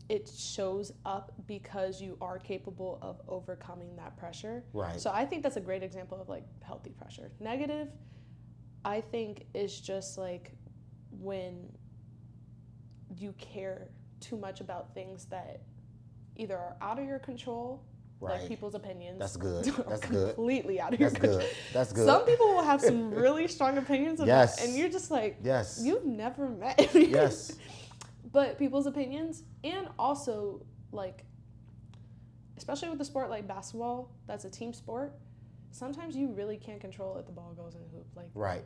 it shows up because you are capable of overcoming that pressure. Right. So I think that's a great example of like healthy pressure. Negative, I think, is just like when you care too much about things that either are out of your control, Right. like people's opinions. That's good. are That's good. completely out of your That's control. good. That's good. Some people will have some really strong opinions of Yes. that, and you're just like, Yes. you've never met me. Yes. But people's opinions, and also like, especially with a sport like basketball, that's a team sport, sometimes you really can't control if the ball goes in the hoop. Like, Right.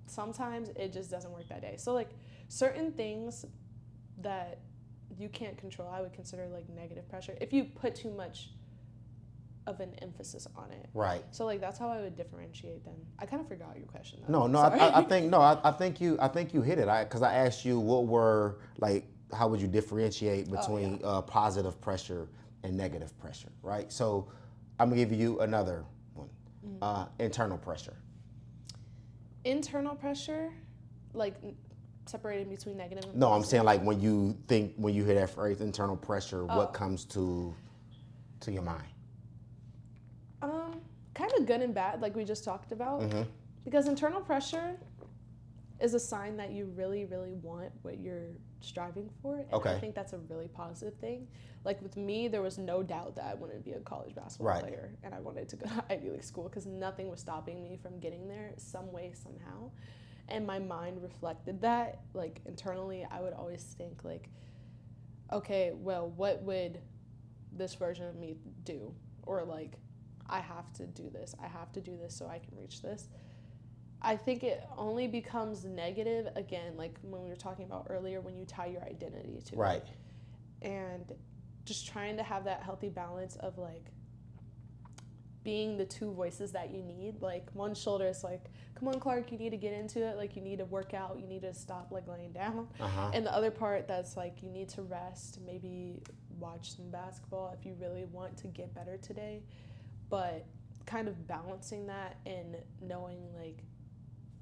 Sometimes it just doesn't work that day. So like certain things that you can't control, I would consider like negative pressure if you put too much of an emphasis on it. Right. So like that's how I would differentiate them. I kind of forgot your question No, though. I think you hit it. Because I asked you how would you differentiate between positive pressure and negative pressure, right? So I'm gonna give you another one. Internal pressure. Internal pressure, like separated between negative and No, I'm positive? saying like when you hear that phrase internal pressure, what comes to your mind? Kind of good and bad, like we just talked about. Because internal pressure is a sign that you really, really want what you're striving for. And Okay. I think that's a really positive thing. Like with me, there was no doubt that I wanted to be a college basketball Right. player, and I wanted to go to Ivy League school because nothing was stopping me from getting there some way, somehow. And my mind reflected that. Like internally, I would always think like, okay, well, what would this version of me do? Or like, I have to do this so I can reach this. I think it only becomes negative, again, like when we were talking about earlier, when you tie your identity to Right. it. And just trying to have that healthy balance of like being the two voices that you need. Like one shoulder is like, come on, Clarke, you need to get into it. Like you need to work out. You need to stop like laying down. And the other part that's like, you need to rest, maybe watch some basketball if you really want to get better today. But kind of balancing that and knowing like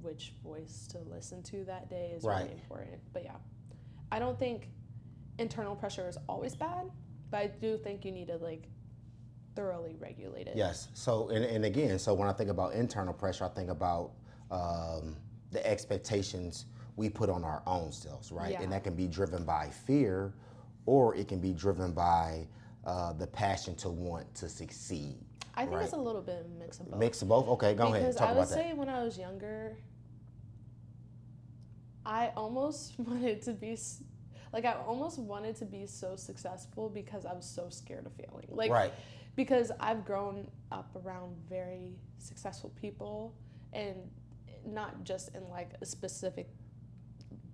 which voice to listen to that day is Right. really important. But yeah, I don't think internal pressure is always bad, but I do think you need to like thoroughly regulate it. Yes. So and again, so when I think about internal pressure, I think about the expectations we put on our own selves, right? Yeah. And that can be driven by fear, or it can be driven by the passion to want to succeed. I think right? it's a little bit of a mix of both. Mix of both? Okay, go ahead. Because Talk I about would say that. when I was younger, I almost wanted to be so successful because I was so scared of failing. Like, Right. because I've grown up around very successful people, and not just in like a specific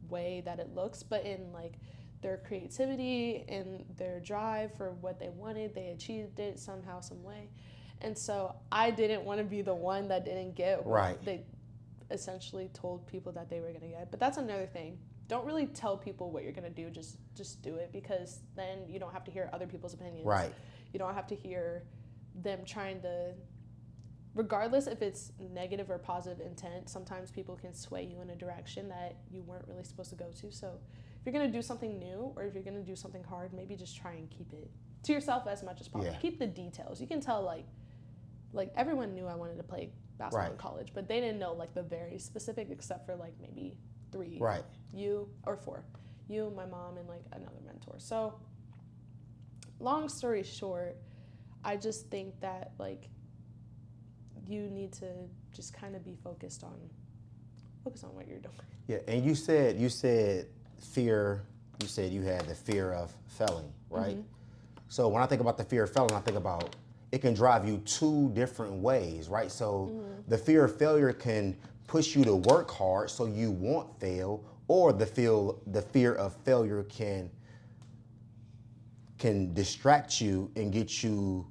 way that it looks, but in like their creativity and their drive for what they wanted. They achieved it somehow, some way. And so I didn't want to be the one that didn't get what Right. they essentially told people that they were going to get. But that's another thing. Don't really tell people what you're going to do. Just do it, because then you don't have to hear other people's opinions. Right. You don't have to hear them trying to regardless if it's negative or positive intent, sometimes people can sway you in a direction that you weren't really supposed to go to. So if you're going to do something new or if you're going to do something hard, maybe just try and keep it to yourself as much as possible. Yeah. Keep the details. You can tell, like everyone knew I wanted to play basketball in college, but they didn't know like the very specific, except for like maybe 3. Right. You, or 4. You, my mom, and like another mentor. So long story short, I just think that like you need to just kind of be focused on what you're doing. Yeah, and you said fear. You said you had the fear of failing, right? So when I think about the fear of failing, I think about it can drive you 2 different ways, right? So the fear of failure can push you to work hard so you won't fail, or the fear of failure can distract you and get you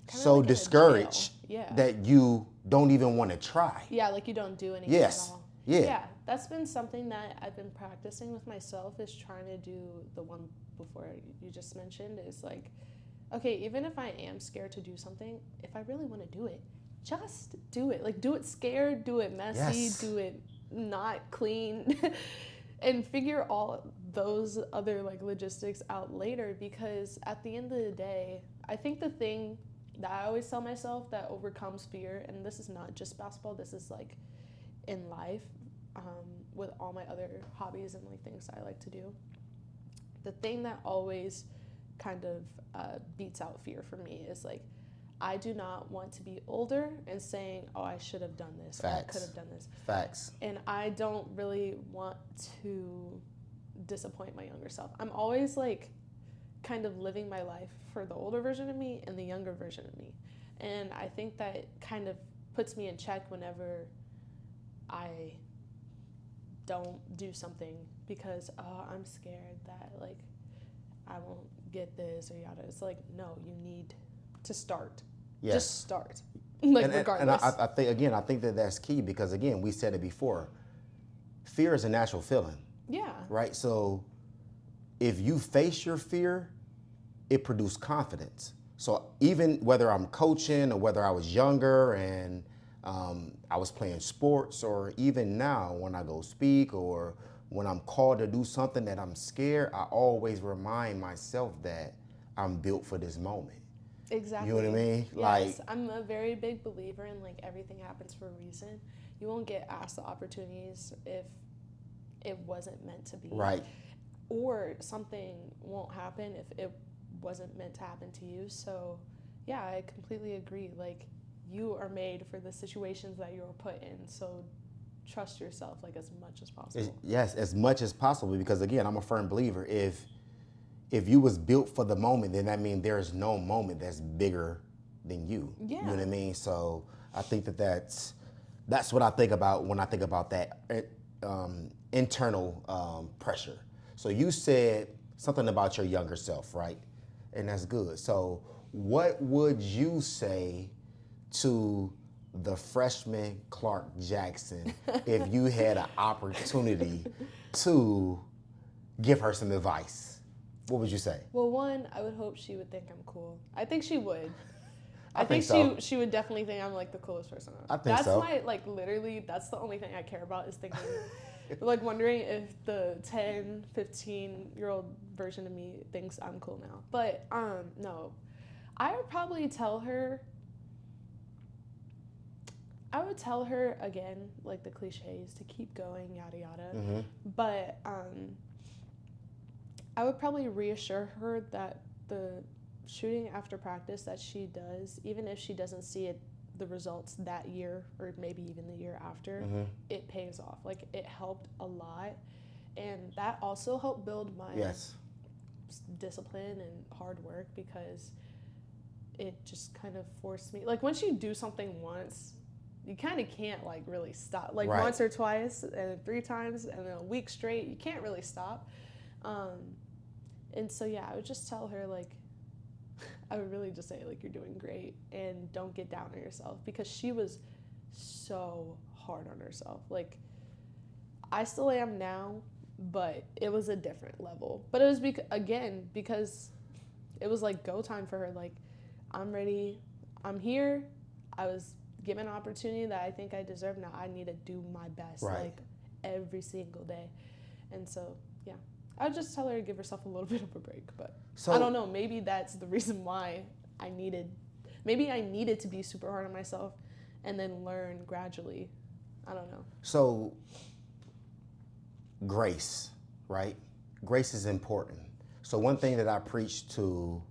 so like in a discouraged jail. Yeah. that you don't even want to try. Yeah, like you don't do anything Yes. at all. Yeah. Yeah, that's been something that I've been practicing with myself, is trying to do the one before you just mentioned, is like, okay, even if I am scared to do something, if I really want to do it, just do it. Like, do it scared, do it messy, Yes. do it not clean, and figure all those other like logistics out later, because at the end of the day, I think the thing that I always tell myself that overcomes fear, and this is not just basketball, this is like in life, with all my other hobbies and like things I like to do, the thing that always kind of beats out fear for me is like, I do not want to be older and saying, oh, I should have done this, or I could have done this. Facts. And I don't really want to disappoint my younger self. I'm always like kind of living my life for the older version of me and the younger version of me. And I think that kind of puts me in check whenever I don't do something because, oh, I'm scared that like I won't get this or yada. It's like, no, you need to start. Yes. Just start. Like, And regardless. I think that that's key, because again, we said it before, fear is a natural feeling, Yeah. right? So if you face your fear, it produces confidence. So even whether I'm coaching or whether I was younger and I was playing sports, or even now when I go speak or when I'm called to do something that I'm scared, I always remind myself that I'm built for this moment. Exactly. You know what I mean? Yes, Like, I'm a very big believer in like everything happens for a reason. You won't get asked the opportunities if it wasn't meant to be. right. Or something won't happen if it wasn't meant to happen to you. So yeah, I completely agree. Like, you are made for the situations that you're put in. So trust yourself like as much as possible. Yes, as much as possible, because again, I'm a firm believer. If you was built for the moment, then that means there is no moment that's bigger than you. Yeah. You know what I mean? So I think that's what I think about when I think about that internal pressure. So you said something about your younger self, right? And that's good. So what would you say to the freshman Clarke Jackson if you had an opportunity to give her some advice? What would you say? Well, one, I would hope she would think I'm cool. I think she would. I think so. she would definitely think I'm like the coolest person. I think that's so. my like literally that's the only thing I care about is thinking like wondering if the 10, 15-year-old version of me thinks I'm cool now. But no. I would probably tell her again, like the cliches, to keep going, yada yada. Mm-hmm. But I would probably reassure her that the shooting after practice that she does, even if she doesn't see the results that year or maybe even the year after, it pays off. Like, it helped a lot. And that also helped build my discipline and hard work, because it just kind of forced me. Like, once you do something once, you kind of can't like really stop. Like, Right. once or twice and then 3 times and then a week straight, you can't really stop. And so, yeah, I would just tell her, like, I would really just say, like, you're doing great and don't get down on yourself, because she was so hard on herself. Like, I still am now, but it was a different level. But it was, because it was, like, go time for her. Like, I'm ready. I'm here. I was given an opportunity that I think I deserve. Now I need to do my best, like every single day. And so, yeah, I would just tell her to give herself a little bit of a break. But I don't know. Maybe that's the reason why maybe I needed to be super hard on myself and then learn gradually. I don't know. So, grace, right? Grace is important. So one thing that I preach to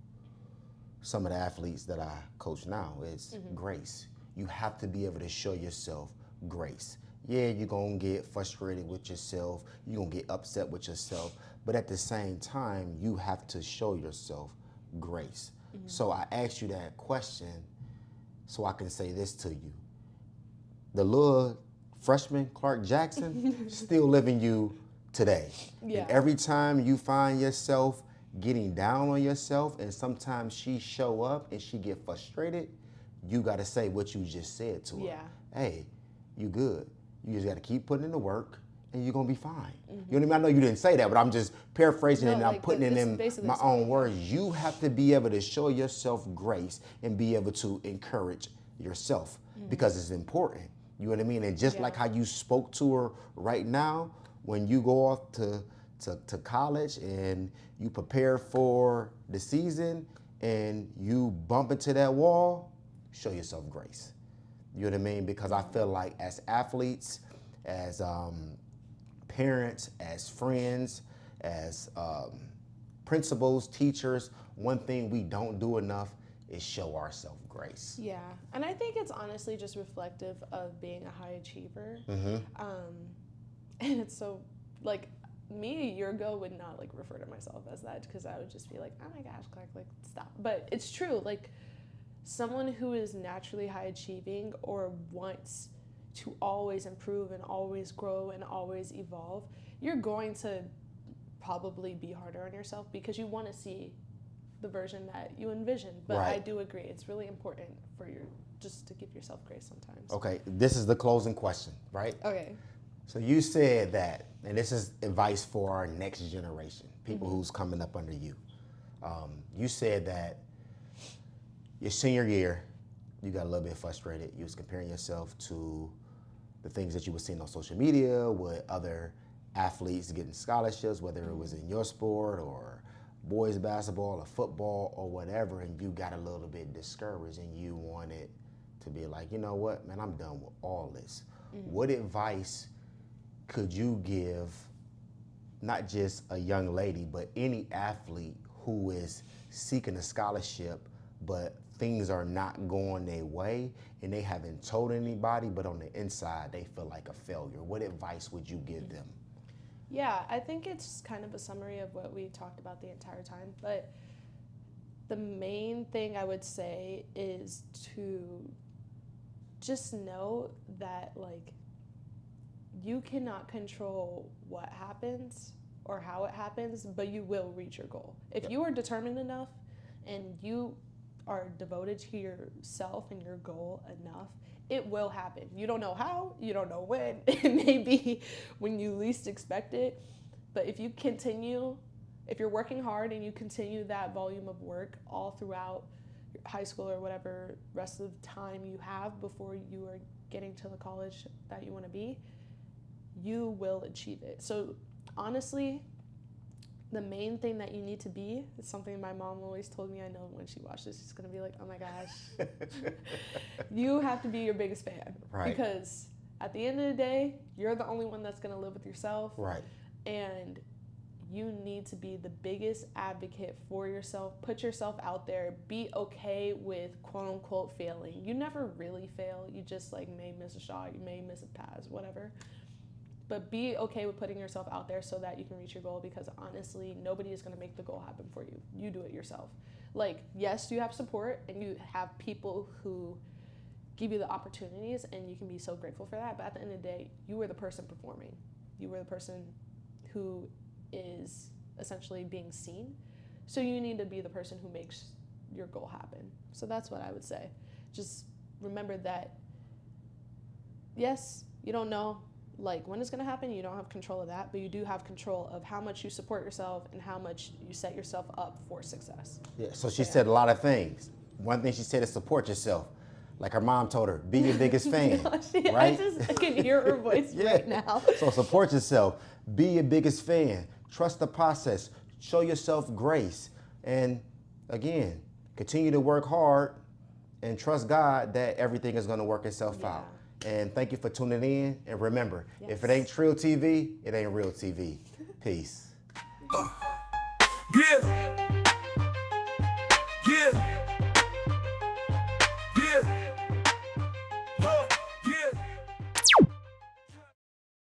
some of the athletes that I coach now is grace. You have to be able to show yourself grace. Yeah, you're gonna get frustrated with yourself, you're gonna get upset with yourself, but at the same time, you have to show yourself grace. So I asked you that question so I can say this to you. The little freshman Clarke Jackson still living you today. Yeah. And every time you find yourself getting down on yourself and sometimes she show up and she get frustrated, you gotta say what you just said to her. Yeah. Hey, you good. You just gotta keep putting in the work and you're gonna be fine. You know what I mean? I know you didn't say that, but I'm just paraphrasing it and I'm putting it in my own words. You have to be able to show yourself grace and be able to encourage yourself because it's important. You know what I mean? And just like how you spoke to her right now, when you go off to college and you prepare for the season and you bump into that wall, show yourself grace. You know what I mean? Because I feel like as athletes, as parents, as friends, as principals, teachers, one thing we don't do enough is show ourselves grace. Yeah, and I think it's honestly just reflective of being a high achiever. And it's so, like, me a year ago would not, like, refer to myself as that because I would just be like, oh my gosh, Clarke, like, stop. But it's true, like, someone who is naturally high achieving or wants to always improve and always grow and always evolve, you're going to probably be harder on yourself because you want to see the version that you envision. But I do agree, it's really important for just to give yourself grace sometimes. Okay, this is the closing question, right? Okay. So you said that, and this is advice for our next generation, people who's coming up under you. You said that your senior year, you got a little bit frustrated. You was comparing yourself to the things that you were seeing on social media with other athletes getting scholarships, whether it was in your sport or boys basketball or football or whatever, and you got a little bit discouraged and you wanted to be like, you know what, man, I'm done with all this. What advice could you give not just a young lady, but any athlete who is seeking a scholarship, but things are not going their way and they haven't told anybody, but on the inside they feel like a failure? What advice would you give them? Yeah, I think it's kind of a summary of what we talked about the entire time, but the main thing I would say is to just know that, like, you cannot control what happens or how it happens, but you will reach your goal. If you are determined enough and you are devoted to yourself and your goal enough, it will happen. You don't know how, you don't know when, it may be when you least expect it, but if you continue, if you're working hard and you continue that volume of work all throughout high school or whatever rest of the time you have before you are getting to the college that you want to be, you will achieve it. So honestly, the main thing that you need to be is something my mom always told me. I know when she watches this, she's going to be like, oh my gosh. You have to be your biggest fan. Right. Because at the end of the day, you're the only one that's going to live with yourself. Right. And you need to be the biggest advocate for yourself. Put yourself out there. Be okay with quote unquote failing. You never really fail. You just like may miss a shot. You may miss a pass, whatever. But be okay with putting yourself out there so that you can reach your goal, because honestly, nobody is going to make the goal happen for you. You do it yourself. Like, yes, you have support and you have people who give you the opportunities and you can be so grateful for that. But at the end of the day, you were the person performing. You were the person who is essentially being seen. So you need to be the person who makes your goal happen. So that's what I would say. Just remember that, yes, you don't know like when it's going to happen. You don't have control of that, but you do have control of how much you support yourself and how much you set yourself up for success. Yeah, so she said a lot of things. one thing she said is support yourself. Like her mom told her, be your biggest fan, I right? I can hear her voice right now. So support yourself, be your biggest fan, trust the process, show yourself grace, and again, continue to work hard and trust God that everything is gonna work itself out. And thank you for tuning in, and remember, if it ain't TRILL TV, it ain't real TV. Peace. Yeah.